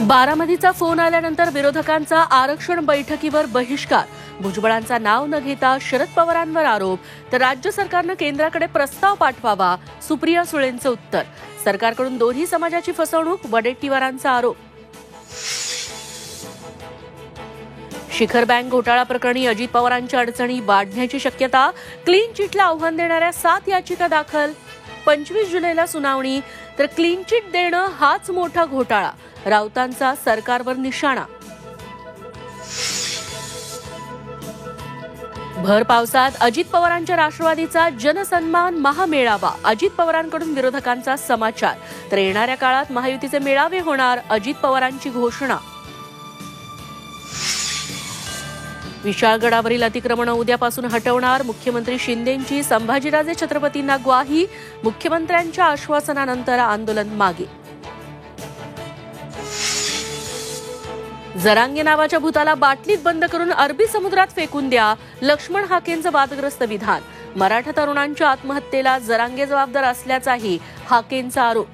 बारामतीचा phone आल्यानंतर विरोधकांचा आरक्षण बैठकीवर बहिष्कार. भुजबळांचा नाव न घेता शरद पवारांवर आरोप, तर राज्य सरकारनं केंद्राकडे प्रस्ताव पाठवावा. सुप्रिया सुळेंचं उत्तर. सरकारकडून दोन्ही समाजाची फसवणूक, वडेट्टीवारांचा आरोप. शिखर बँक घोटाळा प्रकरणी अजित पवारांच्या अडचणी वाढण्याची शक्यता. क्लीन चिटला आव्हान देणाऱ्या 7 याचिका दाखल. 25 जुलैला सुनावणी. तर क्लीन चिट देणं हाच मोठा घोटाळा, राऊतांचा सरकारवर निशाणा. भर पावसात अजित पवारांच्या राष्ट्रवादीचा जनसन्मान महामेळावा. अजित पवारांकडून विरोधकांचा समाचार. तर येणाऱ्या काळात महायुतीचे मेळावे होणार, अजित पवारांची घोषणा. विशाळगडावरील अतिक्रमण उद्यापासून हटवणार. मुख्यमंत्री शिंदेंची संभाजीराजे छत्रपतींना ग्वाही. मुख्यमंत्र्यांच्या आश्वासनानंतर आंदोलन मागे. जरांगे नावाच्या भूताला बाटलीत बंद करून अरबी समुद्रात फेकून द्या. लक्ष्मण हाकेंचं वादग्रस्त विधान. मराठा तरुणांच्या आत्महत्येला जरांगे जबाबदार असल्याचाही हाकेंचा आरोप.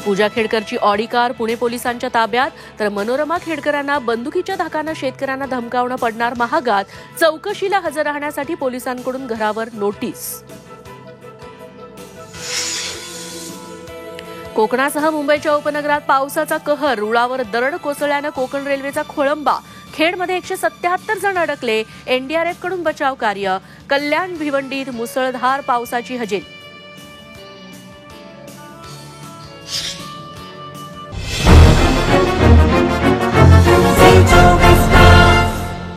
पूजा खेडकरची ऑडी कार पुणे पोलिसांच्या ताब्यात. तर मनोरमा खेडकरांना बंदुकीच्या धाकानं शेतकऱ्यांना धमकावणं पडणार महागात. चौकशीला हजर राहण्यासाठी पोलिसांकडून घरावर नोटीस. कोकणासह मुंबईच्या उपनगरात पावसाचा कहर. रुळावर दरड कोसळल्यानं कोकण रेल्वेचा खोळंबा. खेडमध्ये 177 जण अडकले. एनडीआरएफकडून बचाव कार्य. कल्याण भिवंडीत मुसळधार पावसाची हजेरी.